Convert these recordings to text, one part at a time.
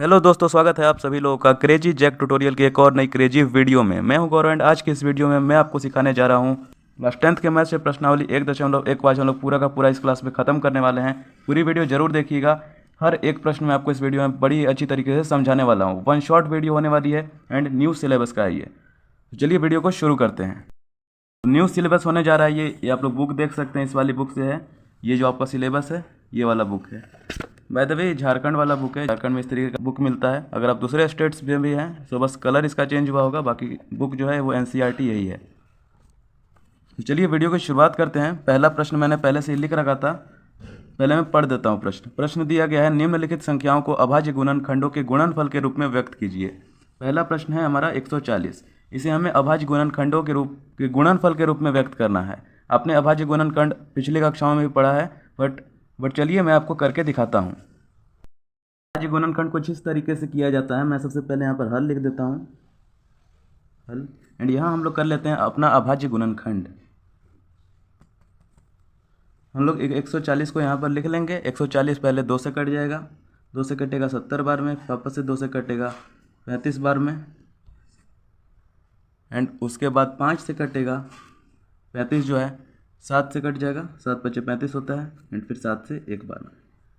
Hello दोस्तों, स्वागत है आप सभी लोगों का क्रेजी जैक ट्यूटोरियल की एक और नई क्रेजी वीडियो में। मैं हूं गौरव एंड आज की इस वीडियो में मैं आपको सिखाने जा रहा हूं क्लास 10th के मैथ से प्रश्नावली 1.1 हम लोग पूरा का पूरा इस क्लास में ख़त्म करने वाले हैं। पूरी वीडियो जरूर देखिएगा। हर एक प्रश्न में आपको इस वीडियो में बड़ी अच्छी तरीके से समझाने वाला हूँ। वन शॉट वीडियो होने वाली है एंड न्यू सिलेबस का है ये। तो चलिए वीडियो को शुरू करते हैं। न्यू सिलेबस होने जा रहा है ये आप लोग बुक देख सकते हैं। इस वाली बुक से है ये जो आपका सिलेबस है, ये वाला बुक है। बाय द वे झारखंड वाला बुक है। झारखंड में इस तरीके का बुक मिलता है। अगर आप दूसरे स्टेट्स में भी हैं तो बस कलर इसका चेंज हुआ होगा, बाकी बुक जो है वो एनसीईआरटी यही है। तो चलिए वीडियो की शुरुआत करते हैं। पहला प्रश्न मैंने पहले से ही लिख रखा था, पहले मैं पढ़ देता हूँ। प्रश्न दिया गया है, निम्नलिखित संख्याओं को अभाज्य गुणनखंडों के गुणनफल के रूप में व्यक्त कीजिए। पहला प्रश्न है हमारा 140। इसे हमें अभाज्य गुणनखंडों के गुणनफल के रूप में व्यक्त करना है। आपने अभाज्य गुणनखंड पिछली कक्षाओं में भी पढ़ा है, बट चलिए मैं आपको करके दिखाता हूँ। अभाज्य गुणनखंड कुछ इस तरीके से किया जाता है। मैं सबसे पहले यहाँ पर हल लिख देता हूँ, हल, एंड यहाँ हम लोग कर लेते हैं अपना अभाज्य गुणनखंड। हम लोग 140 को यहाँ पर लिख लेंगे। 140 पहले 2 से कट जाएगा, 2 से कटेगा 70 बार में, वापस से 2 से कटेगा 35 बार में, एंड उसके बाद 5 से कटेगा 35 जो है 7 से कट जाएगा, 7 बचे 35 होता है, एंड फिर 7 से एक बार में।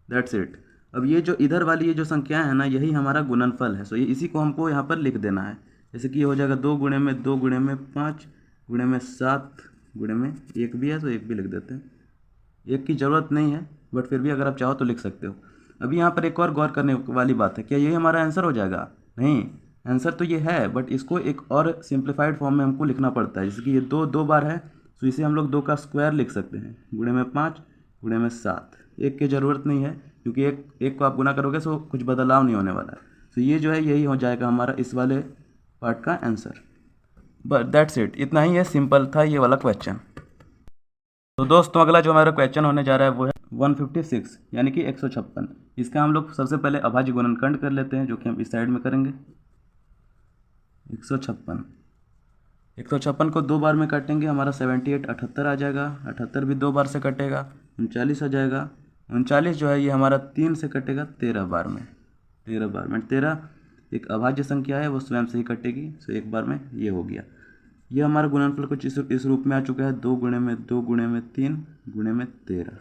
That's it. अब ये जो इधर वाली ये जो संख्या है ना, यही हमारा गुणनफल है। सो ये इसी को हमको यहाँ पर लिख देना है। जैसे कि ये हो जाएगा 2 गुणे में 2 गुणे में 5 गुणे में 7 गुणे में 1 भी है तो 1 भी लिख देते हैं। एक की ज़रूरत नहीं है, बट फिर भी अगर आप चाहो तो लिख सकते हो। अभी यहाँ पर एक और गौर करने वाली बात है, क्या यही हमारा आंसर हो जाएगा? नहीं, आंसर तो ये है, बट इसको एक और सिंप्लीफाइड फॉर्म में हमको लिखना पड़ता है। जैसे कि ये 2 बार है तो इसे हम लोग 2 का स्क्वायर लिख सकते हैं, गुणे में 5 गुणे में 7। एक की ज़रूरत नहीं है क्योंकि एक को आप गुना करोगे तो कुछ बदलाव नहीं होने वाला है। तो ये जो है यही हो जाएगा हमारा इस वाले पार्ट का आंसर। बट दैट्स इट, इतना ही है, सिंपल था ये वाला क्वेश्चन। तो दोस्तों अगला जो हमारा क्वेश्चन होने जा रहा है वो है 156 यानी कि 156। इसका हम लोग सबसे पहले अभाज्य गुणनखंड कर लेते हैं, जो कि हम इस साइड में करेंगे। 156 को 2 बार में काटेंगे, हमारा 78 78 आ जाएगा। 78 भी 2 बार से कटेगा, 39 आ जाएगा। 39 जो है ये हमारा 3 से कटेगा 13 बार में। 13 बार में 13 एक अभाज्य संख्या है, वो स्वयं से ही कटेगी। तो एक बार में ये हो गया। ये हमारा गुणनफल कुछ इस रूप में आ चुका है, 2 गुणे में 2 गुणे में 3 गुणे में 13।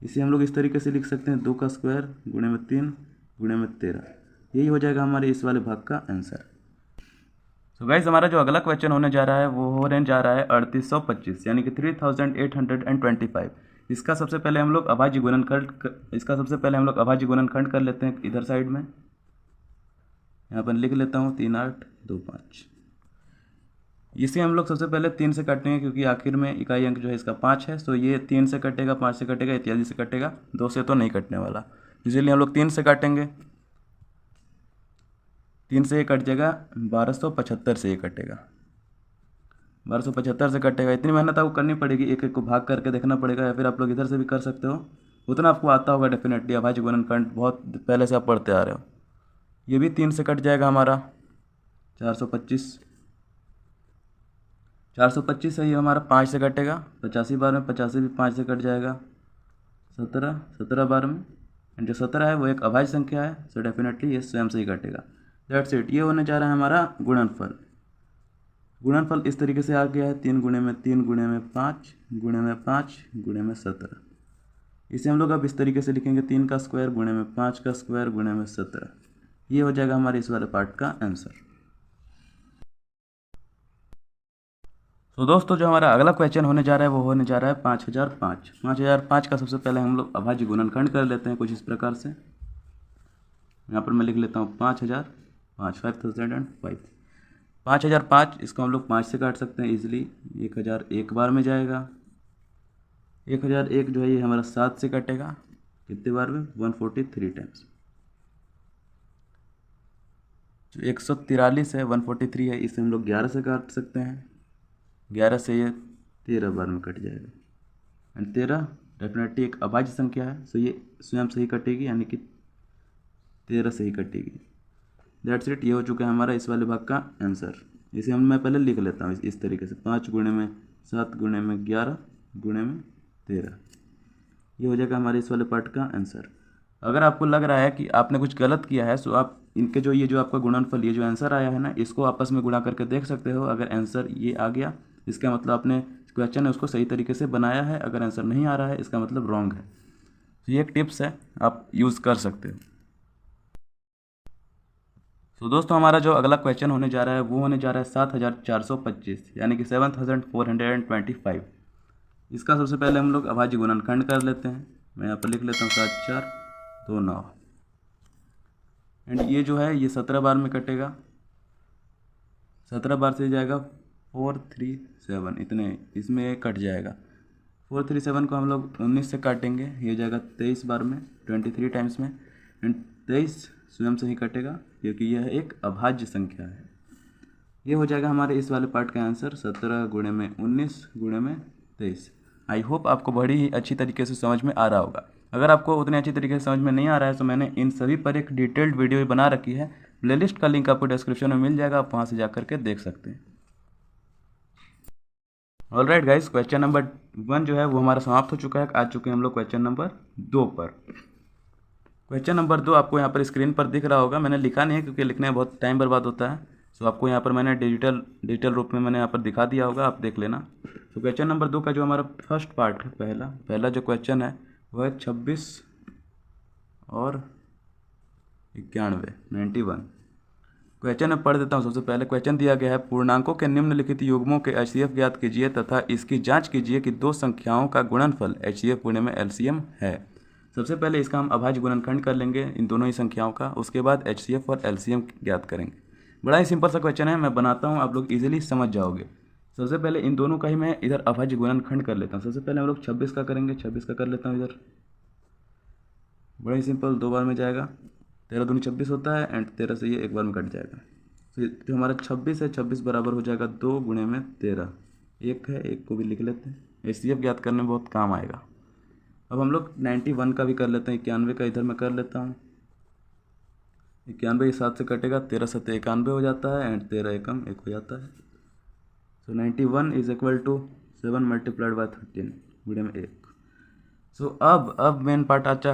इसे हम लोग इस तरीके से लिख सकते हैं, 2 का स्क्वायर गुणे में 3 गुणे में 13। यही हो जाएगा हमारे इस वाले भाग का आंसर। तो गाइज हमारा जो अगला क्वेश्चन होने जा रहा है वो होने जा रहा है 3825 यानी कि 3825। इसका सबसे पहले हम लोग अभाज्य गुणनखंड कर लेते हैं इधर साइड में। यहाँ पर लिख लेता हूँ 3 8 2 5। इसे हम लोग सबसे पहले 3 से काटेंगे क्योंकि आखिर में इकाई अंक जो है इसका 5 है। तो ये 3 से कटेगा, 5 से कटेगा, इत्यादि से कटेगा, 2 से तो नहीं कटने वाला। इसीलिए हम लोग 3 से काटेंगे। 3 से ये कट जाएगा, 1275 से ये कटेगा, 1275 से कटेगा। इतनी मेहनत आपको करनी पड़ेगी, एक एक को भाग करके देखना पड़ेगा, या फिर आप लोग इधर से भी कर सकते हो। उतना आपको आता होगा डेफिनेटली, अभाज्य गुणनखंड बहुत पहले से आप पढ़ते आ रहे हो। ये भी 3 से कट जाएगा हमारा, 425 है। ये हमारा 5 से कटेगा, 85 बार में, 85 भी 5 से कट जाएगा, 17 बार में। एंड जो 17 है वो एक अभाज्य संख्या है, सो डेफिनेटली ये स्वयं से ही कटेगा। That's it. ये होने जा रहा है हमारा गुणनफल इस तरीके से आ गया है, 3 गुणे में 3 गुणे में 5 गुणे में 5 गुणे में 17। इसे हम लोग अब इस तरीके से लिखेंगे, 3 का स्क्वायर गुणे में 5 का स्क्वायर गुणे में 17। ये हो जाएगा हमारे इस वाले पार्ट का आंसर। तो दोस्तों जो हमारा अगला क्वेश्चन होने जा रहा है वो होने जा रहा है 5005। 5005 का सबसे पहले हम लोग अभाज्य गुणनखंड कर लेते हैं कुछ इस प्रकार से। यहाँ पर मैं लिख लेता हूँ 5005। 5005 इसको हम लोग 5 से काट सकते हैं इजीली। 1000 एक बार में जाएगा। 1001 जो है ये हमारा 7 से कटेगा, कितने बार में? 143 टाइम्स। जो 143 है, 143 है, इसे हम लोग 11 से काट सकते हैं। 11 से ये 13 बार में कट जाएगा। एंड 13 डेफिनेटली एक अभाज्य संख्या है, सो ये स्वयं से ही कटेगी, यानी कि 13 से ही कटेगी। That's it. ये हो चुका है हमारा इस वाले भाग का आंसर। इसे मैं पहले लिख लेता हूँ इस तरीके से, 5 गुणे में 7 गुणे में 11 गुणे में 13। ये हो जाएगा हमारे इस वाले पार्ट का आंसर। अगर आपको लग रहा है कि आपने कुछ गलत किया है तो आप इनके जो ये जो आपका गुणनफल, ये जो आंसर आया है ना, इसको आपस में गुणा करके देख सकते हो। अगर आंसर ये आ गया इसका मतलब आपने क्वेश्चन है उसको सही तरीके से बनाया है, अगर आंसर नहीं आ रहा है इसका मतलब रॉन्ग है। तो ये एक टिप्स है, आप यूज़ कर सकते हो। तो दोस्तों हमारा जो अगला क्वेश्चन होने जा रहा है वो होने जा रहा है 7425 यानी कि 7425। इसका सबसे पहले हम लोग अभाज्य गुणनखंड कर लेते हैं। मैं यहाँ पर लिख लेता हूँ 7429 एंड ये जो है ये 17 बार में कटेगा, 17 बार से जाएगा 437, इतने इसमें कट जाएगा। 437 को हम लोग 19 से काटेंगे, ये जाएगा 23 बार में, 23 टाइम्स में, एंड 23 स्वयं से ही कटेगा क्योंकि यह एक अभाज्य संख्या है। ये हो जाएगा हमारे इस वाले पार्ट का आंसर 17 गुणे में 19 गुणे में 23। आई होप आपको बड़ी ही अच्छी तरीके से समझ में आ रहा होगा। अगर आपको उतनी अच्छी तरीके से समझ में नहीं आ रहा है तो मैंने इन सभी पर एक डिटेल्ड वीडियो बना रखी है, प्लेलिस्ट का लिंक आपको डिस्क्रिप्शन में मिल जाएगा, आप वहाँ से जा करके देख सकते हैं। ऑलराइट गाइस, क्वेश्चन नंबर 1 जो है वो हमारा समाप्त हो चुका है। आ चुके हैं हम लोग क्वेश्चन नंबर 2 पर। क्वेश्चन नंबर 2 आपको यहाँ पर स्क्रीन पर दिख रहा होगा, मैंने लिखा नहीं है क्योंकि लिखने में बहुत टाइम बर्बाद होता है, तो आपको यहाँ पर मैंने डिजिटल रूप में मैंने यहाँ पर दिखा दिया होगा, आप देख लेना। तो क्वेश्चन नंबर 2 का जो हमारा फर्स्ट पार्ट है, पहला जो क्वेश्चन है वह है 26 और 91। क्वेश्चन में पढ़ देता हूँ। सबसे पहले क्वेश्चन दिया गया है, पूर्णांकों के निम्नलिखित युग्मों के HCF ज्ञात कीजिए तथा इसकी जांच कीजिए कि दो संख्याओं का गुणनफल HCF गुणे में LCM है। सबसे पहले इसका हम अभाज्य गुणनखंड कर लेंगे इन दोनों ही संख्याओं का, उसके बाद HCF और LCM ज्ञात करेंगे। बड़ा ही सिंपल सा क्वेश्चन है, मैं बनाता हूँ, आप लोग इजीली समझ जाओगे। सबसे पहले इन दोनों का ही मैं इधर अभाज्य गुणनखंड कर लेता हूँ। सबसे पहले हम लोग 26 का करेंगे, 26 का कर लेता हूँ इधर। बड़ा ही सिंपल, 2 बार में जाएगा, 13 दूनी 26 होता है एंड 13 से ये 1 बार में कट जाएगा। तो जो हमारा 26 है, 26 बराबर हो जाएगा 2 गुणे में 13। 1 है, 1 को भी लिख लेते हैं, HCF ज्ञात करने में बहुत काम आएगा। अब हम लोग 91 का भी कर लेते हैं, 91 का इधर मैं कर लेता हूँ। 91 7 से कटेगा, 13 से 91 हो जाता है एंड 13 एकम 1 हो जाता है। So 91 is equal to 7 multiplied by 13 गुणे में 1। सो अब मेन पार्ट आता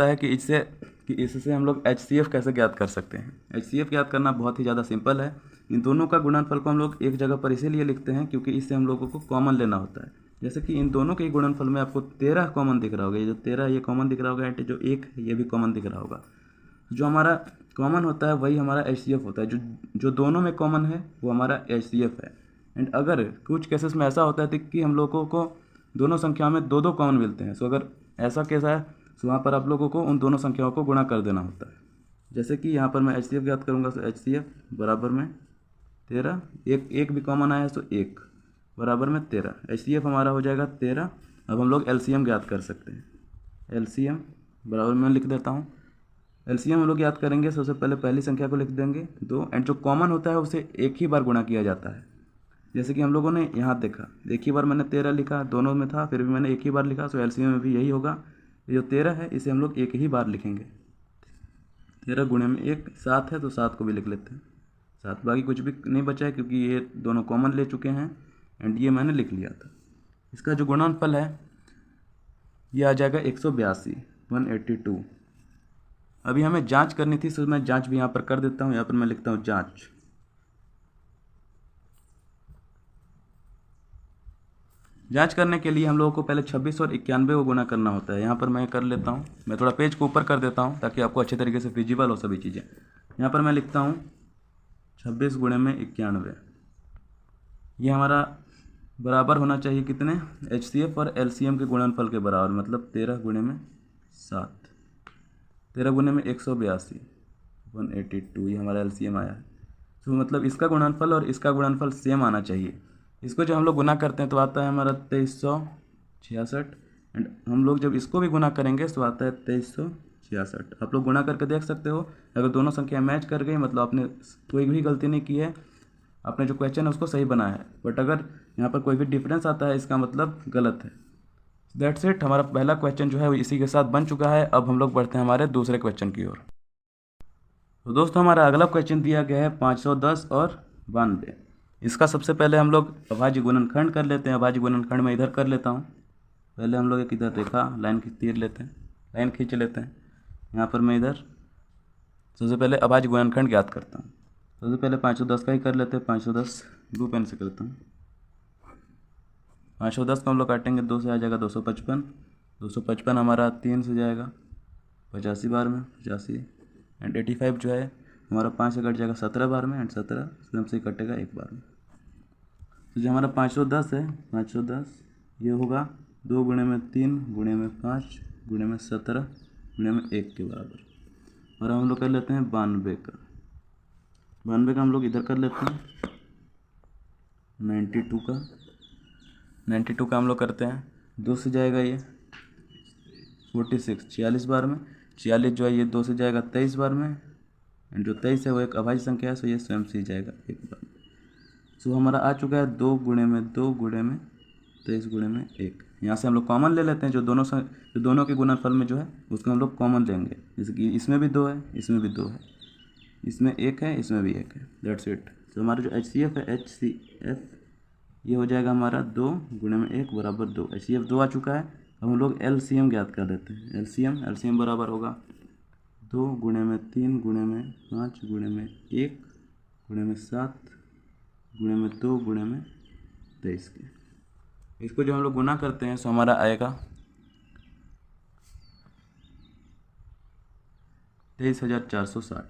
है कि इससे हम लोग HCF कैसे ज्ञात कर सकते हैं। HCF ज्ञात करना बहुत ही ज़्यादा सिंपल है। इन दोनों का गुणनफल को हम लोग एक जगह पर इसीलिए लिखते हैं क्योंकि इससे हम लोगों को कॉमन लेना होता है। जैसे कि इन दोनों के गुणनफल में आपको 13 कॉमन दिख रहा होगा, ये जो 13 ये कॉमन दिख रहा होगा एंड जो 1 है ये भी कॉमन दिख रहा होगा। जो हमारा कॉमन होता है वही हमारा HCF होता है। जो दोनों में कॉमन है वो हमारा HCF है। एंड अगर कुछ केसेस में ऐसा होता है कि हम लोगों को दोनों संख्याओं में 2 कॉमन मिलते हैं, सो अगर ऐसा केस है तो वहाँ पर आप लोगों को उन दोनों संख्याओं को गुणा कर देना होता है। जैसे कि यहाँ पर मैं HCF ज्ञात करूँगा, तो HCF बराबर में 13, एक भी कॉमन आया है तो 1 बराबर में 13, HCF हमारा हो जाएगा 13। अब हम लोग LCM ज्ञात कर सकते हैं। LCM बराबर में लिख देता हूँ। LCM हम लोग ज्ञात करेंगे, सबसे पहले पहली संख्या को लिख देंगे 2 एंड जो कॉमन होता है उसे एक ही बार गुणा किया जाता है। जैसे कि हम लोगों ने यहाँ देखा, एक ही बार मैंने 13 लिखा, दोनों में था फिर भी मैंने एक ही बार लिखा, तो LCM में भी यही होगा। ये जो 13 है इसे हम लोग एक ही बार लिखेंगे। 13 गुणे में 1 7 है तो 7 को भी लिख लेते हैं 7, बाकी कुछ भी नहीं बचा है क्योंकि ये दोनों कॉमन ले चुके हैं एंड ये मैंने लिख लिया था। इसका जो गुणनफल है ये आ जाएगा 182, 182। अभी हमें जांच करनी थी, तो मैं जांच भी यहाँ पर कर देता हूँ। यहाँ पर मैं लिखता हूँ जांच। जांच करने के लिए हम लोगों को पहले 26 और 91 को गुणा करना होता है। यहाँ पर मैं कर लेता हूँ, मैं थोड़ा पेज को ऊपर कर देता हूँ ताकि आपको अच्छे तरीके से विजिबल हो सभी चीज़ें। यहाँ पर मैं लिखता हूँ 26 गुणे में 91, ये हमारा बराबर होना चाहिए कितने, HCF और LCM के गुणनफल के बराबर, मतलब 13 गुणे में 7, 13 गुणे में 182, 182, ये हमारा LCM आया है। तो मतलब इसका गुणनफल और इसका गुणनफल सेम आना चाहिए। इसको जब हम लोग गुना करते हैं तो आता है हमारा 2366 एंड हम लोग जब इसको भी गुना करेंगे तो आता है 2366। आप लोग गुना करके देख सकते हो, अगर दोनों संख्या मैच कर गई मतलब आपने कोई भी गलती नहीं की है, आपने जो क्वेश्चन है उसको सही बनाया है। बट अगर यहाँ पर कोई भी डिफरेंस आता है इसका मतलब गलत है। दैट्स इट, हमारा पहला क्वेश्चन जो है वो इसी के साथ बन चुका है। अब हम लोग बढ़ते हैं हमारे दूसरे क्वेश्चन की ओर। तो दोस्तों हमारा अगला क्वेश्चन दिया गया है 510 और 92। इसका सबसे पहले हम लोग अभाज्य गुणनखंड कर लेते हैं। अभाज्य गुणनखंड में इधर कर लेता हूँ। पहले हम लोग एक इधर रेखा लाइन की तीर लेते हैं, लाइन खींच लेते हैं। यहाँ पर मैं इधर सबसे पहले अभाज्य गुणनखंड ज्ञात करता हूँ। सबसे पहले 510 का ही कर लेते हैं। 510 ब्लू पेन से करता हूँ। 510 को हम लोग काटेंगे, 2 से आ जाएगा 255। 255 हमारा 3 से जाएगा 85 बार में, 85 एंड 85 जो है हमारा 5 से कट जाएगा 17 बार में, एंड 17 स्वयं से कटेगा 1 बार में। तो जो हमारा 510 है, 510 ये होगा 2 गुणे में 3 गुणे में 5 गुणे में 17 गुणे में 1 के बराबर। और हम लोग कर लेते हैं 92 का। 92 का हम लोग इधर कर लेते हैं। 92 का हम लोग करते हैं, 2 से जाएगा ये 46 46 बार में। 46 जो है ये 2 से जाएगा 23 बार में, एंड जो 23 है वो एक अभाज्य संख्या है, सो ये स्वयं से ही जाएगा 1 बार में। सो हमारा आ चुका है 2 गुणे में 2 गुणे में 23 गुणे में 1। यहाँ से हम लोग कॉमन ले लेते हैं, जो दोनों के गुणनफल में जो है उसको हम लोग कॉमन लेंगे। जैसे कि इसमें भी 2 है, इसमें भी 2 है, इसमें 1 है, इसमें भी 1 है। That's it. तो हमारा जो HCF है, HCF ये हो जाएगा हमारा 2 गुणे में 1 बराबर 2। HCF 2 आ चुका है। अब हम लोग LCM ज्ञात कर देते हैं। LCM बराबर होगा 2 गुणे में 3 गुणे में 5 गुणे में 1 गुणे में 7 गुणे में 2 गुणे में 23 के। इसको जो हम लोग गुना करते हैं, सो हमारा आएगा 23,460।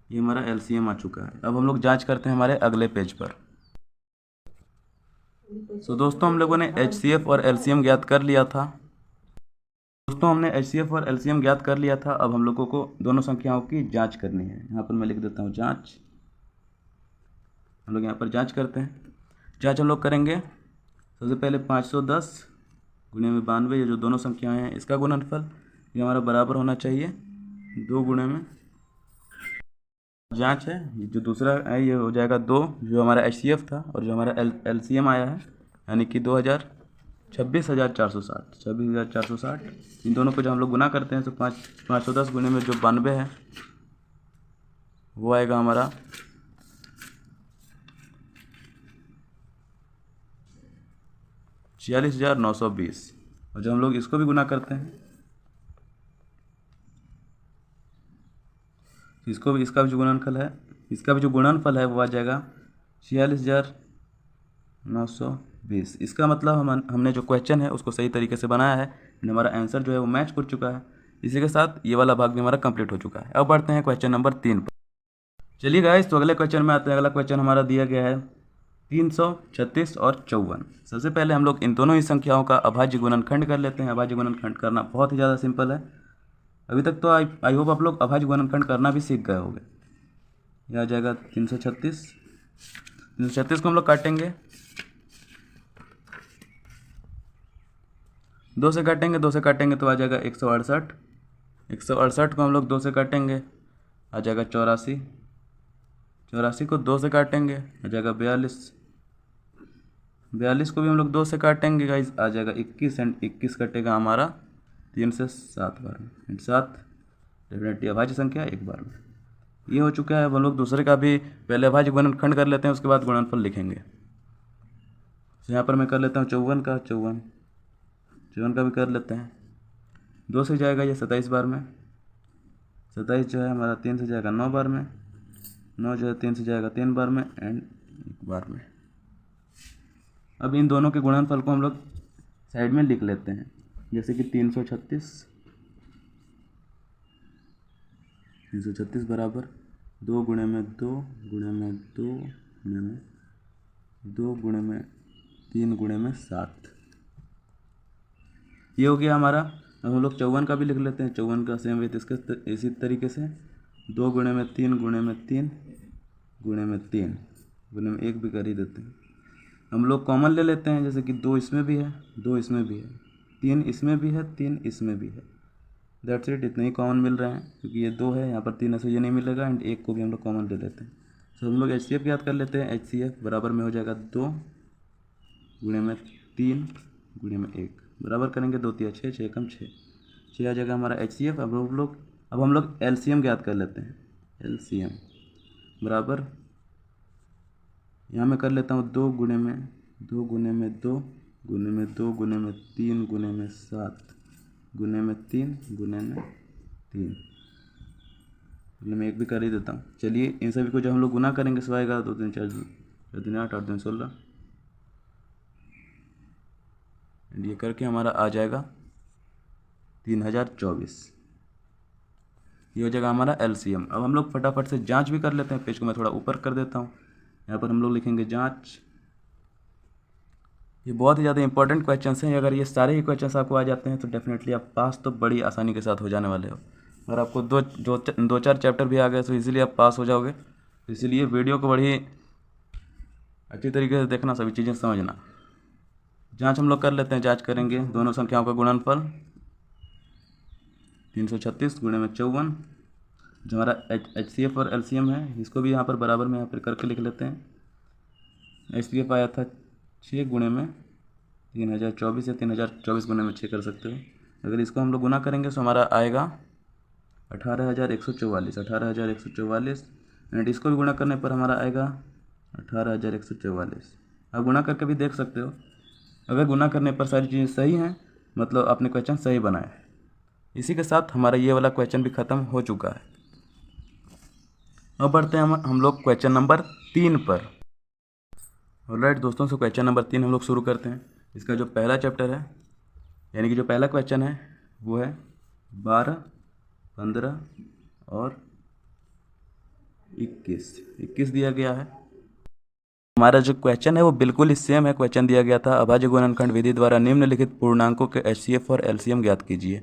ये हमारा LCM आ चुका है। अब हम लोग जांच करते हैं हमारे अगले पेज पर। सो दोस्तों, हम लोगों ने HCF और LCM ज्ञात कर लिया था। हमने HCF और LCM ज्ञात कर लिया था। अब हम लोगों को दोनों संख्याओं की जांच करनी है। यहाँ पर मैं लिख देता हूँ जांच। हम लोग यहाँ पर जांच करते हैं। जांच हम लोग करेंगे सबसे पहले 510 गुणे में 92, ये जो दोनों संख्याएं हैं इसका गुणनफल ये हमारा बराबर होना चाहिए 2 गुणे में, जांच है ये जो दूसरा है ये हो जाएगा 2, जो हमारा HCF था, और जो हमारा LCM आया है यानी कि 26,460। इन दोनों को जब हम लोग गुना करते हैं तो 510 गुणे में जो 92 है वो आएगा हमारा 46,920। और जब हम लोग इसको भी गुना करते हैं, इसका भी जो गुणनफल है वो आ जाएगा 46,920। इसका मतलब हमने जो क्वेश्चन है उसको सही तरीके से बनाया है, हमारा आंसर जो है वो मैच कर चुका है। इसी के साथ ये वाला भाग भी हमारा कंप्लीट हो चुका है। अब बढ़ते हैं क्वेश्चन नंबर 3 पर। चलिए गाइस, तो अगले क्वेश्चन में आते हैं। अगला क्वेश्चन हमारा दिया गया है 336 और 54। सबसे पहले हम लोग इन दोनों ही संख्याओं का अभाज्य गुणनखंड कर लेते हैं। अभाज्य गुणनखंड करना बहुत ही ज़्यादा सिंपल है। अभी तक तो आई होप आप लोग अभाज्य गुणनखंड करना भी सीख गए होंगे। यह आ जाएगा 336 को हम लोग काटेंगे, 2 से काटेंगे तो आ जाएगा 168। 168 को हम लोग 2 से काटेंगे, आ जाएगा 84। 84 को 2 से काटेंगे, आ जाएगा 42। 42 को भी हम लोग 2 से काटेंगे गाइस, आ जाएगा 21, एंड 21 कटेगा हमारा 3 से 7 बार में, एंड 7 डेफिनेटली अभाज्य संख्या 1 बार में। ये हो चुका है। अब हम लोग दूसरे का भी पहले अभाज्य गुणनखंड कर लेते हैं, उसके बाद गुणनफल लिखेंगे। तो यहाँ पर मैं कर लेता हूँ 54 का भी कर लेते हैं। 2 से जाएगा ये 27 बार में, 27 जो है हमारा 3 से जाएगा 9 बार में, 9 जो है 3 से जाएगा 3 बार में, एंड 1 बार में। अब इन दोनों के गुणनफल को हम लोग साइड में लिख लेते हैं, जैसे कि 336 बराबर 2 गुणे में 2 गुणे में 2 गुणे में 2 गुणे में 3 गुणे में 7। ये हो गया हमारा। अब हम लोग 54 का भी लिख लेते हैं। 54 का सेम विथ इसके इसी तरीके से 2 गुणे में 3 गुणे में 3 गुणे में 3 गुणे में 1 भी कर ही देते हैं। हम लोग कॉमन ले लेते हैं, जैसे कि 2 इसमें भी है, 2 इसमें भी है, 3 इसमें भी है, 3 इसमें भी है। That's it. इतने ही कॉमन मिल रहे हैं, क्योंकि ये 2 है, यहाँ पर 3 ऐसे ये नहीं मिलेगा, एंड 1 को भी हम लोग कॉमन ले लेते हैं। तो हम लोग HCF याद कर लेते हैं। HCF बराबर में हो जाएगा 2 गुणे में 3 गुणे में 1, बराबर करेंगे 2 3 6, 6 कम 6 आ जाएगा हमारा HCF। अब हम लोग LCM याद कर लेते हैं। LCM बराबर यहाँ मैं कर लेता हूँ 2 गुणे में 2 गुणे में 2 गुने में 2 गुने में 3 गुने में 7 गुने में 3 गुने में 3 गुने में 1 भी कर ही देता हूँ। चलिए इन सभी को जब हम लोग गुना करेंगे सो आएगा 2 3 4 4 3 8 8 3 16 एंड ये करके हमारा आ जाएगा 3024। ये हो जाएगा हमारा LCM। अब हम लोग फटाफट से जांच भी कर लेते हैं। पेज को मैं थोड़ा ऊपर कर देता हूँ। यहाँ पर हम लोग लिखेंगे जांच। ये बहुत ही ज़्यादा इंपॉर्टेंट क्वेश्चंस हैं। अगर ये सारे ही क्वेश्चंस आपको आ जाते हैं तो डेफिनेटली आप पास तो बड़ी आसानी के साथ हो जाने वाले हो। अगर आपको दो चार चैप्टर भी आ गए तो इजीली आप पास हो जाओगे। तो इसीलिए वीडियो को बड़ी अच्छी तरीके से देखना, सभी चीज़ें समझना। जांच हम लोग कर लेते हैं। जांच करेंगे दोनों संख्याओं का गुणनफल 336 गुणे में 54। जो हमारा HCF और LCM है इसको भी यहाँ पर बराबर में यहाँ पर करके लिख लेते हैं। HCF आया था 6 गुणे में 3024 या 3024 गुणे में 6 कर सकते हो। अगर इसको हम लोग गुना करेंगे तो हमारा आएगा 18144 18144 एंड इसको भी गुणा करने पर हमारा आएगा 18144। आप गुणा करके भी देख सकते हो। अगर गुणा करने पर सारी चीज़ें सही हैं मतलब आपने क्वेश्चन सही बनाया है। इसी के साथ हमारा ये वाला क्वेश्चन भी ख़त्म हो चुका है। अब बढ़ते हैं हम लोग क्वेश्चन नंबर 3 पर। ऑलराइट दोस्तों, से क्वेश्चन नंबर 3 हम लोग शुरू करते हैं। इसका जो पहला चैप्टर है यानी कि जो पहला क्वेश्चन है वो है 12, 15 और 21 दिया गया है। हमारा जो क्वेश्चन है वो बिल्कुल ही सेम है। क्वेश्चन दिया गया था अभाज्य गुणनखंड विधि द्वारा निम्नलिखित पूर्णांकों के HCF और LCM ज्ञात कीजिए।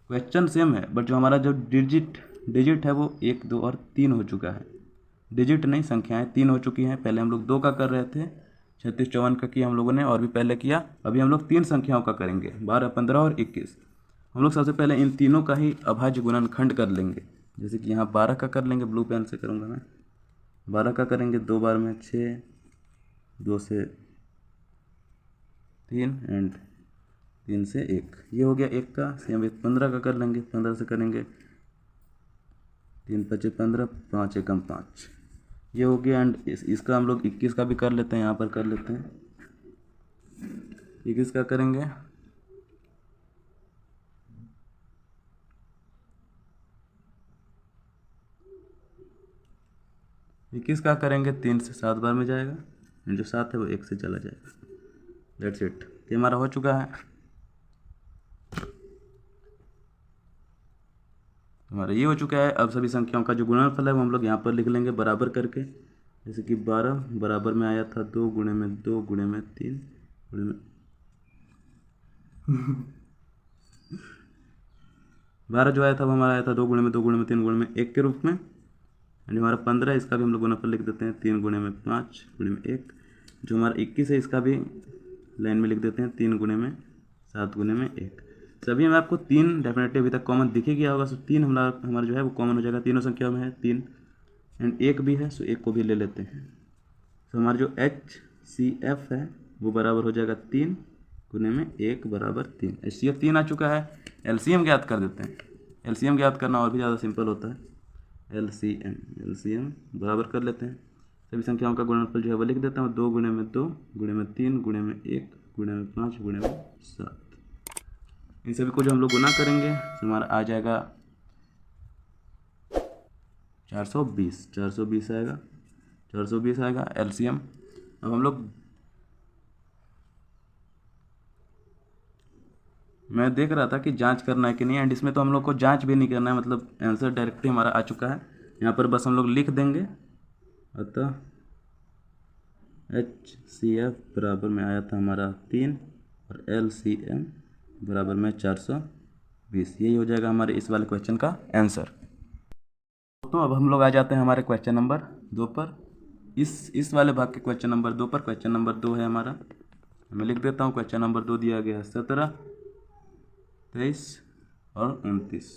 क्वेश्चन सेम है बट जो हमारा जो डिजिट है वो 1 2 और 3 हो चुका है। डिजिट नहीं, संख्याएं 3 हो चुकी हैं। पहले हम लोग 2 का कर रहे थे, 36 54 का किया हम लोगों ने और भी पहले किया। अभी हम लोग 3 संख्याओं का करेंगे 12, 15 और 21। हम लोग सबसे पहले इन तीनों का ही अभाज्य गुणनखंड कर लेंगे। जैसे कि यहाँ 12 का कर लेंगे, ब्लू पेन से करूँगा मैं। 12 का करेंगे 2 बार में 6, 2 से 3 एंड 3 से 1, ये हो गया 1 का। सेम 15 का कर लेंगे, 15 से करेंगे 3 5 15, 5 एकम 5, ये हो गया। एंड इसका हम लोग 21 का भी कर लेते हैं। यहाँ पर कर लेते हैं 21 का करेंगे 3 से 7 बार में जाएगा एंड जो 7 है वो 1 से चला जाएगा। That's it. ये हमारा हो चुका है। हमारा ये हो चुका है। अब सभी संख्याओं का जो गुणनफल है वो हम लोग यहाँ पर लिख लेंगे बराबर करके। जैसे कि 12 बराबर में आया था 2 गुणे में 2 गुणे में 3 गुणे में 12 जो आया था वो हमारा आया था 2 गुणे में 2 गुणे में 3 गुणे में 1 के रूप में। यानी हमारा 15 है, इसका भी हम लोग गुणनफल लिख देते हैं 3 गुणे में 5 गुणे में 1। जो हमारा 21 है इसका भी लाइन में लिख देते हैं 3 गुणे में 7 गुणे में 1। सभी में आपको 3 डेफिनेटली अभी तक कॉमन दिख ही गया होगा। सो 3 हमारा जो है वो कॉमन हो जाएगा। तीनों संख्या में है 3 एंड 1 भी है, सो 1 को भी ले लेते हैं। तो हमारा जो HCF है वो बराबर हो जाएगा 3 गुणे में 1 बराबर 3। HCF 3 आ चुका है। LCM ज्ञात कर देते हैं। LCM ज्ञात करना और भी ज़्यादा सिंपल होता है। LCM बराबर कर लेते हैं। सभी संख्याओं का गुणनफल जो है वो लिख देता हूँ 2 गुणे में 2 गुणे में 3 गुणे में 1 गुणे में 5 गुणे में 7। इन सभी को जो हम लोग गुना करेंगे तो हमारा आ जाएगा 420 आएगा। 420 आएगा LCM। अब हम लोग, मैं देख रहा था कि जांच करना है कि नहीं एंड इसमें तो हम लोग को जांच भी नहीं करना है, मतलब आंसर डायरेक्टली हमारा आ चुका है। यहाँ पर बस हम लोग लिख देंगे। अतः HCF बराबर में आया था हमारा 3 और LCM बराबर में 420। यही हो जाएगा हमारे इस वाले क्वेश्चन का आंसर। तो अब हम लोग आ जाते हैं हमारे क्वेश्चन नंबर 2 पर। इस वाले भाग के क्वेश्चन नंबर 2 पर। क्वेश्चन नंबर 2 है हमारा, मैं लिख देता हूँ। क्वेश्चन नंबर 2 दिया गया है 17, 23 और 29।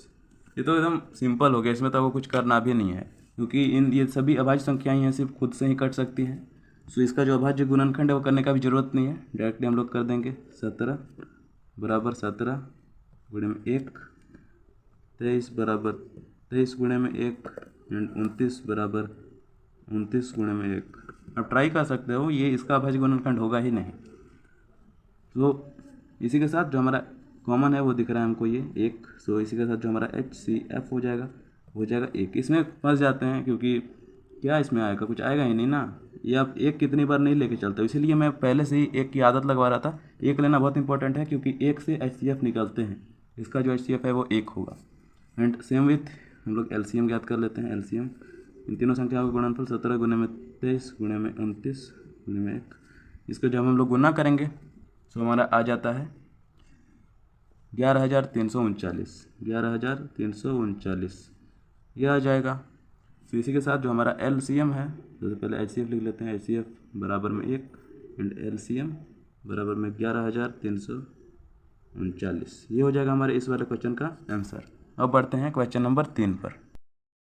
ये तो एकदम सिंपल हो गया, इसमें तो आपको कुछ करना भी नहीं है क्योंकि ये सभी अभाज्य संख्याएं हैं, सिर्फ खुद से ही कट सकती हैं। सो इसका जो अभाज्य गुणनखंड है वो करने का भी ज़रूरत नहीं है, डायरेक्टली हम लोग कर देंगे। 17 बराबर 17 गुणे में 1, 23 बराबर 23 गुणे में 1 एंड 29 बराबर 29 गुणे में 1। आप ट्राई कर सकते हो, ये इसका अभाज्य गुणनखंड होगा ही नहीं। तो इसी के साथ जो हमारा कॉमन है वो दिख रहा है हमको ये 1। सो इसी के साथ जो हमारा HCF हो जाएगा 1। इसमें फंस जाते हैं क्योंकि क्या इसमें आएगा, कुछ आएगा ही नहीं ना। ये आप 1 कितनी बार नहीं लेके चलते हो, इसीलिए मैं पहले से ही 1 की आदत लगवा रहा था। 1 लेना बहुत इंपॉर्टेंट है क्योंकि 1 से HCF निकलते हैं, इसका जो HCF है वो 1 होगा। एंड सेम विथ हम लोग LCM ज्ञात कर लेते हैं। LCM इन तीनों संख्याओं का गुणनफल 17 गुणे में 23 गुणे में 29 गुणे में 1। इसको जब हम लोग गुना करेंगे तो हमारा आ जाता है 11,339। 11,339 ये आ जाएगा। तो इसी के साथ जो हमारा LCM है, सबसे पहले HCF लिख लेते हैं। HCF बराबर में 1 एंड LCM बराबर में 11,339। ये हो जाएगा हमारे इस वाले क्वेश्चन का आंसर। अब बढ़ते हैं क्वेश्चन नंबर 3 पर।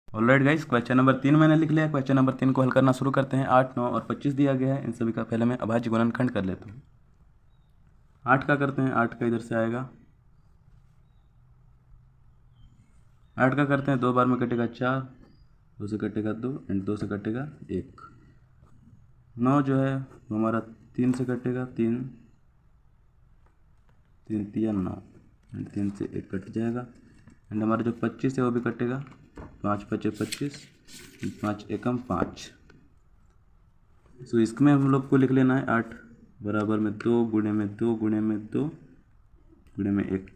ऑलराइट गाइस, क्वेश्चन नंबर 3 मैंने लिख लिया। क्वेश्चन नंबर 3 को हल करना शुरू करते हैं। 8, 9 और 25 दिया गया है। इन सभी का पहले मैं अभाज्य गुणनखंड कर लेता हूँ। 8 का करते हैं। 8 का इधर से आएगा। 8 का करते हैं। 2 बार में कटेगा 4, 2 से कटेगा 2 एंड 2 से कटेगा 1। 9 जो है वो हमारा 3 से कटेगा। 3 3 3 9 एंड 3 से 1 कट जाएगा। एंड हमारा जो 25 है वो भी कटेगा। 5 5 25, 5 एकम 5। सो इसमें हम लोग को लिख लेना है 8 बराबर में 2 गुणे में 2 गुणे में 2 गुणे में 1।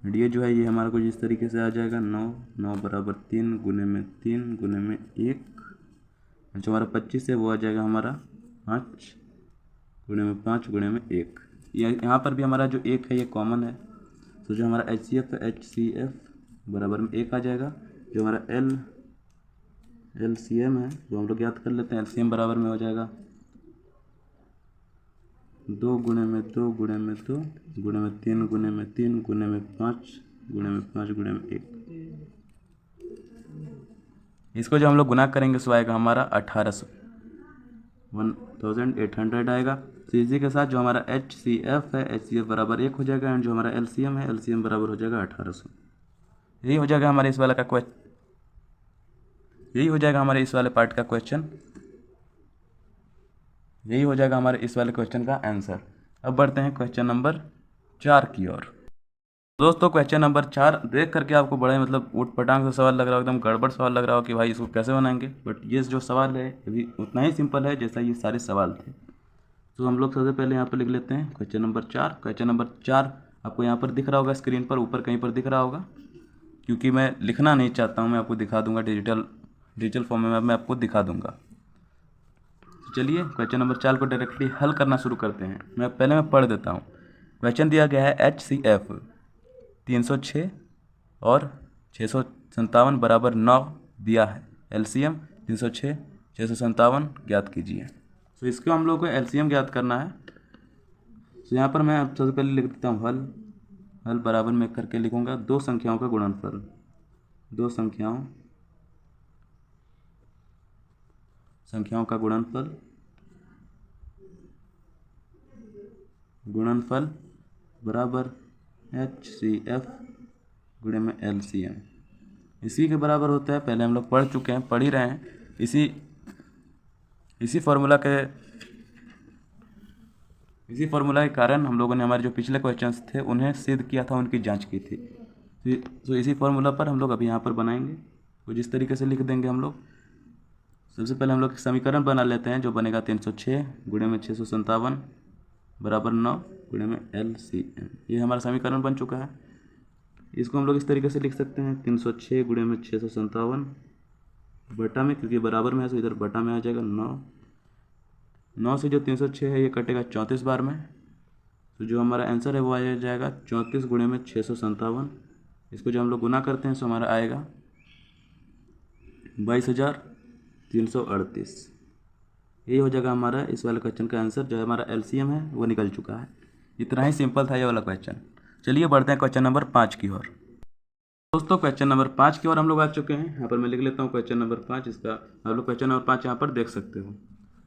एंड ये जो है ये हमारा कुछ इस तरीके से आ जाएगा। 9 9 बराबर 3 गुणे में 3 गुणे में 1। जो हमारा 25 है वो आ जाएगा हमारा 5 गुणे में 5 गुणे में 1। यहाँ पर भी हमारा जो 1 है ये कॉमन है। तो जो हमारा HCF है HCF बराबर में 1 आ जाएगा। जो हमारा LCM है वो हम लोग याद कर लेते हैं। LCM बराबर में हो जाएगा 2 गुणे में 2 गुणे में 2 गुणे में 3 गुणे में 3 गुणे में 5 गुणे में 5 गुणे में 1। इसको जब हम लोग गुना करेंगे तो आएगा हमारा 1800, 1800 आएगा। तो इसी के साथ जो हमारा HCF है HCF बराबर 1 हो जाएगा। एंड जो हमारा LCM है LCM बराबर हो जाएगा 1800। यही हो जाएगा हमारे इस वाले का यही हो जाएगा हमारे इस वाले पार्ट का क्वेश्चन। यही हो जाएगा हमारे इस वाले क्वेश्चन का आंसर। अब बढ़ते हैं क्वेश्चन नंबर 4 की ओर। दोस्तों क्वेश्चन नंबर 4 देख करके आपको बड़ा मतलब ऊट पटांग से सवाल लग रहा हो, एकदम गड़बड़ सवाल लग रहा हो कि भाई इसको कैसे बनाएंगे। बट ये जो सवाल है ये भी उतना ही सिंपल है जैसा ये सारे सवाल थे। तो हम लोग सबसे पहले यहाँ पर लिख लेते हैं क्वेश्चन नंबर 4। क्वेश्चन नंबर 4 आपको यहाँ पर दिख रहा होगा, स्क्रीन पर ऊपर कहीं पर दिख रहा होगा। क्योंकि मैं लिखना नहीं चाहता हूँ, मैं आपको दिखा दूंगा डिजिटल फॉर्म में मैं आपको दिखा दूंगा। चलिए क्वेश्चन नंबर 4 को डायरेक्टली हल करना शुरू करते हैं। मैं पढ़ देता हूँ। क्वेश्चन दिया गया है HCF 306 और 657 बराबर 9 दिया है। LCM 306 657 ज्ञात कीजिए। तो इसको हम लोग को LCM ज्ञात करना है। तो यहाँ पर मैं सबसे पहले लिख देता हूँ हल बराबर में करके लिखूँगा 2 संख्याओं का गुणनफल। 2 संख्याओं का गुणनफल बराबर HCF गुणे में LCM इसी के बराबर होता है। पहले हम लोग पढ़ चुके हैं, पढ़ ही रहे हैं। इसी फार्मूला के कारण हम लोगों ने हमारे जो पिछले क्वेश्चंस थे उन्हें सिद्ध किया था, उनकी जांच की थी। तो इसी फार्मूला पर हम लोग अभी यहाँ पर बनाएंगे। कुछ इस तरीके से लिख देंगे हम लोग। सबसे पहले हम लोग समीकरण बना लेते हैं जो बनेगा 306 गुणे में 657 बराबर 9 गुणे में LCM। ये हमारा समीकरण बन चुका है। इसको हम लोग इस तरीके से लिख सकते हैं 306 गुणे में 657 बटा में, क्योंकि बराबर में है तो इधर बटा में आ जाएगा 9 से जो 306 है ये कटेगा 34 बार में। तो जो हमारा आंसर है वो आ जाएगा 34 गुणे में 657। इसको जब हम लोग गुना करते हैं तो हमारा आएगा 22,338। यही हो जाएगा हमारा इस वाले क्वेश्चन का आंसर। जो हमारा LCM है वो निकल चुका है। इतना ही सिंपल था ये वाला क्वेश्चन। चलिए बढ़ते हैं क्वेश्चन नंबर 5 की ओर। दोस्तों क्वेश्चन नंबर 5 की ओर हम लोग आ चुके हैं। यहाँ पर मैं लिख लेता हूँ क्वेश्चन नंबर 5। इसका आप लोग क्वेश्चन नंबर 5 यहाँ पर देख सकते हो।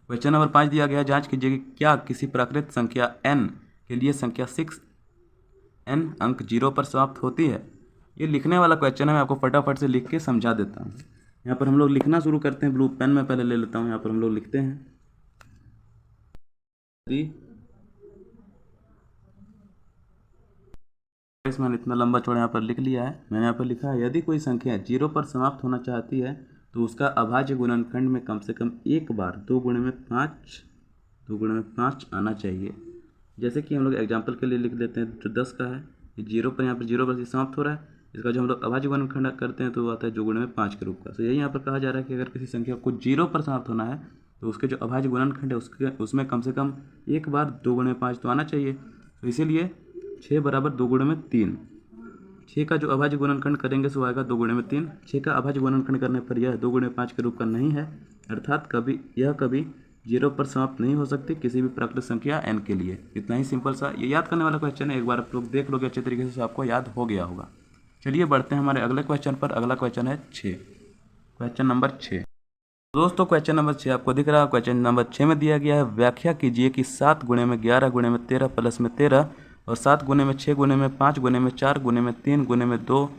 क्वेश्चन नंबर 5 दिया गया है, जांच कीजिए कि क्या किसी प्राकृत संख्या n के लिए संख्या 6n अंक 0 पर समाप्त होती है। ये लिखने वाला क्वेश्चन है, मैं आपको फटाफट से लिख के समझा देता हूँ। यहाँ पर हम लोग लिखना शुरू करते हैं। ब्लू पेन में पहले ले लेता हूँ। यहाँ पर हम लोग लिखते हैं इसमें इतना लंबा चौड़ा यहाँ पर लिख लिया है। मैंने यहाँ पर लिखा है यदि कोई संख्या 0 पर समाप्त होना चाहती है तो उसका अभाज्य गुणनखंड में कम से कम एक बार 2 गुणे में 5 आना चाहिए। जैसे कि हम लोग एग्जाम्पल के लिए लिख देते हैं, जो 10 का है ये 0 पर, यहाँ पर 0 पर समाप्त हो रहा है। इसका जो हम लोग अभाज्य गुणनखंड करते हैं तो वो आता है 2 गुणे में 5 के रूप का। तो यही यहाँ पर कहा जा रहा है कि अगर किसी संख्या को 0 पर समाप्त होना है तो उसके जो अभाज्य गुणनखंड है उसमें कम से कम एक बार 2 गुणे में 5 तो आना चाहिए। तो इसीलिए 6 बराबर 2 गुणे में 3। 6 का जो अभाज्य गुणनखंड करेंगे सो आएगा 2 गुणे में 3। 6 का अभाज्य गुणनखंड करने पर यह 2 गुणे में 5 के रूप का नहीं है, अर्थात कभी 0 पर समाप्त नहीं हो सकती किसी भी प्राकृतिक संख्या n के लिए। इतना ही सिंपल सा ये याद करने वाला क्वेश्चन है। एक बार आप लोग देख लोगे अच्छे तरीके से आपको याद हो गया होगा। चलिए बढ़ते हैं हमारे अगले क्वेश्चन पर। अगला क्वेश्चन है 6, क्वेश्चन नंबर 6। दोस्तों क्वेश्चन नंबर 6 आपको दिख रहा है। क्वेश्चन नंबर 6 में दिया गया है, व्याख्या कीजिए कि 7 गुणे में 11 गुणे में 13 प्लस में 13 और 7 गुणे में 6 गुणे में 5 गुणे में 4 गुणे में 3 गुणे में 2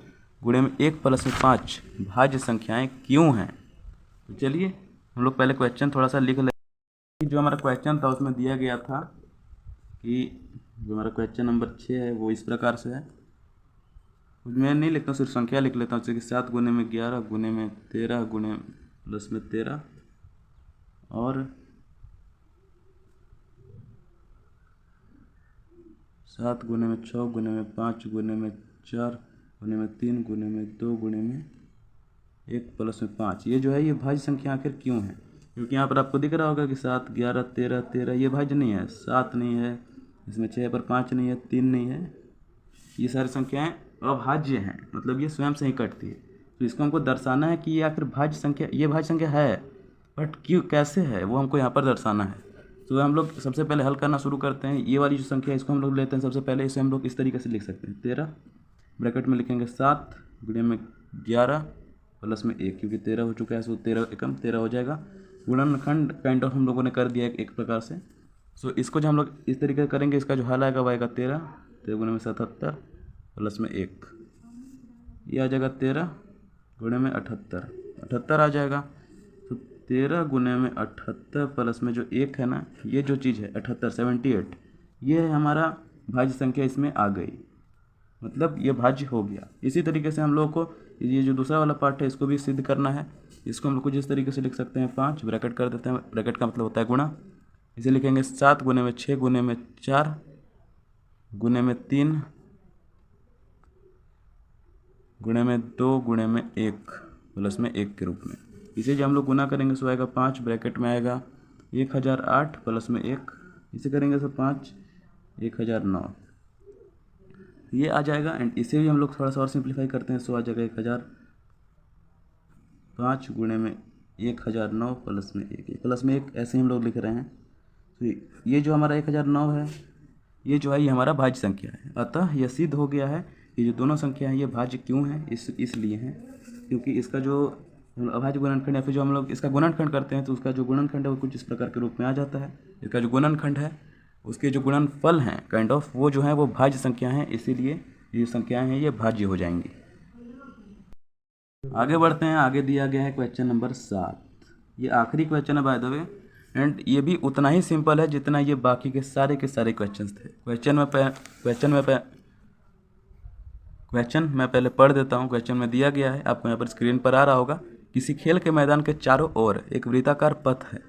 गुणे में 1 प्लस में 5 भाज्य संख्याएं क्यों हैं। तो चलिए हम लोग पहले क्वेश्चन थोड़ा सा लिख लें। जो हमारा क्वेश्चन था उसमें दिया गया था कि जो हमारा क्वेश्चन नंबर 6 है वो इस प्रकार से है। मैं नहीं लिखता हूँ, सिर्फ संख्या लिख लेता हूँ। जैसे कि 7 गुणे में 11 गुणे में 13 गुणे प्लस में 13 और 7 गुणे में 6 गुणे में 5 गुणे में 4 गुणे में 3 गुणे में 2 गुणे में 1 प्लस में 5। ये जो है ये भाज्य संख्या आखिर क्यों है? क्योंकि यहाँ पर आपको दिख रहा होगा कि 7 11 13 13 ये भाज्य नहीं है, 7 नहीं है, इसमें 6 पर 5 नहीं है, 3 नहीं है, ये सारी संख्याएं अभाज्य हैं, मतलब ये स्वयं से ही कटती है। तो इसको हमको दर्शाना है कि ये आखिर भाज्य संख्या, ये भाज्य संख्या है, बट क्यों कैसे है वो हमको यहाँ पर दर्शाना है। तो हम लोग सबसे पहले हल करना शुरू करते हैं। ये वाली जो संख्या है इसको हम लोग लेते हैं सबसे पहले। इसे हम लोग इस तरीके से लिख सकते हैं, 13 ब्रैकेट में लिखेंगे 7 गुणे में 11 प्लस में 1, क्योंकि 13 हो चुका है सो 13 एकम 13 हो जाएगा। गुणनखंड काइंड ऑफ हम लोगों ने कर दिया एक प्रकार से। सो इसको जो हम लोग इस तरीके से करेंगे, इसका जो हल आएगा वो आएगा 13 गुणे में 77 प्लस में 1, ये आ जाएगा 13 गुणे में 78 आ जाएगा। तो 13 गुणे में 78 प्लस में जो 1 है ना, ये जो चीज़ है 78 ये है हमारा भाज्य संख्या, इसमें आ गई, मतलब ये भाज्य हो गया। इसी तरीके से हम लोग को ये जो दूसरा वाला पार्ट है इसको भी सिद्ध करना है। इसको हम लोग कुछ इस तरीके से लिख सकते हैं, 5 ब्रैकेट कर देते हैं, ब्रैकेट का मतलब होता है गुणा। इसे लिखेंगे 7 गुणे में 6 गुणे में 4 गुणे में 3 गुणे में 2 गुणे में 1 प्लस में 1 के रूप में। इसे जब हम लोग गुना करेंगे सो आएगा 5 ब्रैकेट में आएगा 1008 प्लस में 1, इसे करेंगे सो 5 1009 ये आ जाएगा। एंड इसे भी हम लोग थोड़ा सा और सिंप्लीफाई करते हैं, सो आ जाएगा 1005 गुणे में 1009 प्लस में 1, प्लस में 1 ऐसे ही हम लोग लिख रहे हैं। तो ये जो हमारा 1009 है ये जो है ये हमारा भाज्य संख्या है। अतः यह सिद्ध हो गया है कि जो दोनों संख्या हैं ये भाज्य क्यों हैं, इसलिए हैं क्योंकि इसका जो अभाज्य गुणनखंड या फिर जो हम लोग इसका गुणनखंड करते हैं तो उसका जो गुणनखंड है वो कुछ इस प्रकार के रूप में आ जाता है। इसका जो गुणनखंड है उसके जो गुणनफल हैं काइंड ऑफ वो जो है वो भाज्य संख्या हैं, इसीलिए ये संख्याएं हैं ये भाज्य हो जाएंगी। आगे बढ़ते हैं। आगे दिया गया है क्वेश्चन नंबर 7। ये आखिरी क्वेश्चन है बाय द वे, एंड ये भी उतना ही सिंपल है जितना ये बाकी के सारे क्वेश्चंस थे। क्वेश्चन मैं पहले पढ़ देता हूँ। क्वेश्चन में दिया गया है, आपको यहाँ पर स्क्रीन पर आ रहा होगा। किसी खेल के मैदान के चारों ओर एक वृत्ताकार पथ है।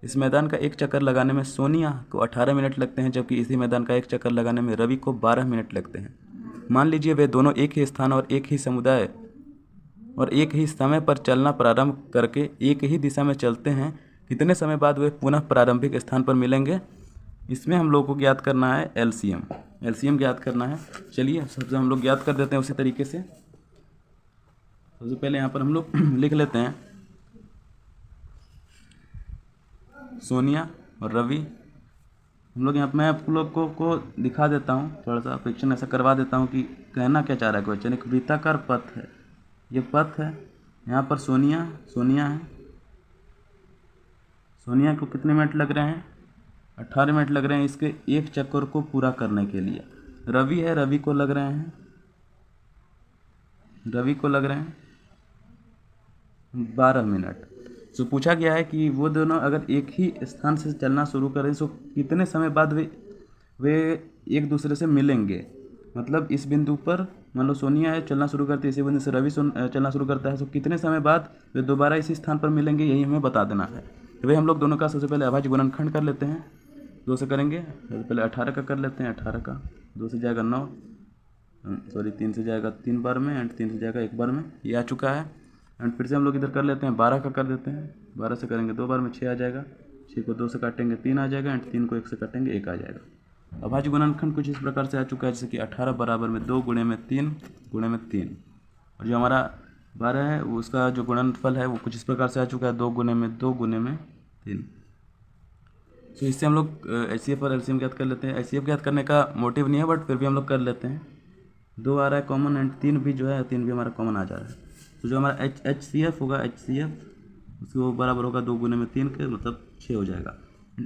इस मैदान का एक चक्कर लगाने में सोनिया को 18 मिनट लगते हैं, जबकि इसी मैदान का एक चक्कर लगाने में रवि को 12 मिनट लगते हैं। मान लीजिए वे दोनों एक ही स्थान और एक ही समुदाय और एक ही समय पर चलना प्रारंभ करके एक ही दिशा में चलते हैं। कितने समय बाद वे पुनः प्रारंभिक स्थान पर मिलेंगे? इसमें हम लोग को ज्ञात करना है एलसीएम ज्ञात करना है। चलिए सबसे हम लोग ज्ञात कर देते हैं उसी तरीके से। सबसे पहले यहाँ पर हम लोग लिख लेते हैं सोनिया और रवि। हम लोग यहाँ पर मैं आप लोग को दिखा देता हूँ, थोड़ा सा फ्रिक्शन ऐसा करवा देता हूँ कि कहना क्या चाह रहा है क्वेश्चन। एक वृत्ताकार पथ है, ये पथ है, यहाँ पर सोनिया है। सोनिया को कितने मिनट लग रहे हैं? 18 मिनट लग रहे हैं इसके एक चक्कर को पूरा करने के लिए। रवि है, रवि को लग रहे हैं 12 मिनट। तो पूछा गया है कि वो दोनों अगर एक ही स्थान से चलना शुरू करें तो कितने समय बाद वे एक दूसरे से मिलेंगे, मतलब इस बिंदु पर मान लो सोनिया है चलना शुरू करती है, इसी बिंदु से रवि चलना शुरू करता है, तो कितने समय बाद वे दोबारा इसी स्थान पर मिलेंगे यही हमें बता देना है। तो भाई हम लोग दोनों का सबसे पहले अभाज्य गुणनखंड कर लेते हैं। 2 से करेंगे, सबसे पहले 18 का कर लेते हैं। 18 का 2 से जाएगा 9, सॉरी 3 से जाएगा 3 बार में, एंड 3 से जाएगा 1 बार में, ये आ चुका है। एंड फिर से हम लोग इधर कर लेते हैं 12 का कर देते हैं। 12 से करेंगे 2 बार में 6 आ जाएगा, 6 को 2 से काटेंगे 3 आ जाएगा, एंड 3 को 1 से काटेंगे 1 आ जाएगा। अभाज्य गुणनखंड कुछ इस प्रकार से आ चुका है, जैसे कि 18 बराबर में 2 गुणे में 3 गुणे में 3, और जो हमारा 12 है उसका जो गुणनफल है वो कुछ इस प्रकार से आ चुका है, 2 गुणे में 2 गुणे में 3। तो इससे हम लोग HCF और LCM ज्ञात कर लेते हैं। HCF ज्ञात करने का मोटिव नहीं है, बट फिर भी हम लोग कर लेते हैं। 2 आ रहा है कॉमन, एंड 3 भी जो है 3 भी हमारा कॉमन आ जा रहा है। तो जो हमारा HCF होगा, HCF उसको बराबर होगा 2 गुणे में 3 के, मतलब 6 हो जाएगा।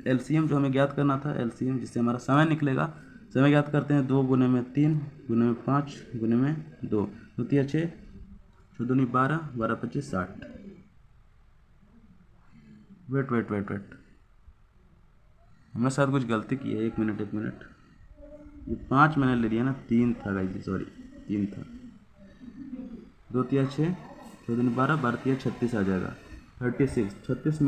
LCM जो हमें ज्ञात करना था, LCM जिससे हमारा समय निकलेगा, समय ज्ञात करते हैं 2 गुणे में 3 गुणे में 5 गुणे में 2, 2 3 6, 2 दूनी 12, 12 25 60। वेट हमने शायद कुछ गलती की है। 1 मिनट ये 5 मैंने ले लिया ना, 3 था गाइस, सॉरी 3 था। 2 3 6, 2 दूनी 12, 12 3 36 आ जाएगा, 36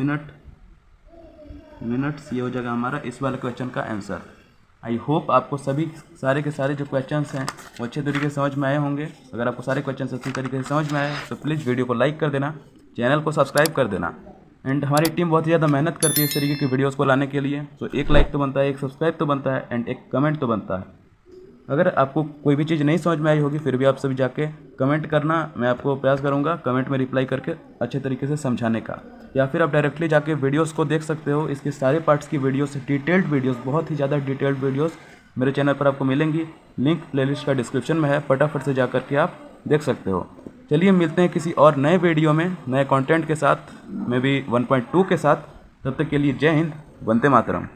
मिनट्स ये हो जाएगा हमारा इस वाले क्वेश्चन का आंसर। आई होप आपको सभी सारे के सारे जो क्वेश्चंस हैं वो अच्छे तरीके से समझ में आए होंगे। अगर आपको सारे क्वेश्चंस अच्छी तरीके से समझ में आए तो प्लीज़ वीडियो को लाइक कर देना, चैनल को सब्सक्राइब कर देना। एंड हमारी टीम बहुत ही ज़्यादा मेहनत करती है इस तरीके की वीडियोज़ को लाने के लिए। तो 1 लाइक तो बनता है, 1 सब्सक्राइब तो बनता है, एंड 1 कमेंट तो बनता है। अगर आपको कोई भी चीज़ नहीं समझ में आई होगी फिर भी आप सभी जाके कमेंट करना, मैं आपको प्रयास करूँगा कमेंट में रिप्लाई करके अच्छे तरीके से समझाने का। या फिर आप डायरेक्टली जाके वीडियोस को देख सकते हो। इसके सारे पार्ट्स की वीडियोस, डिटेल्ड वीडियोस, बहुत ही ज़्यादा डिटेल्ड वीडियोस मेरे चैनल पर आपको मिलेंगी। लिंक प्लेलिस्ट का डिस्क्रिप्शन में है, फटाफट से जा करके आप देख सकते हो। चलिए मिलते हैं किसी और नए वीडियो में, नए कंटेंट के साथ, मे बी 1.2 के साथ। तब तक के लिए जय हिंद, वंदे मातरम।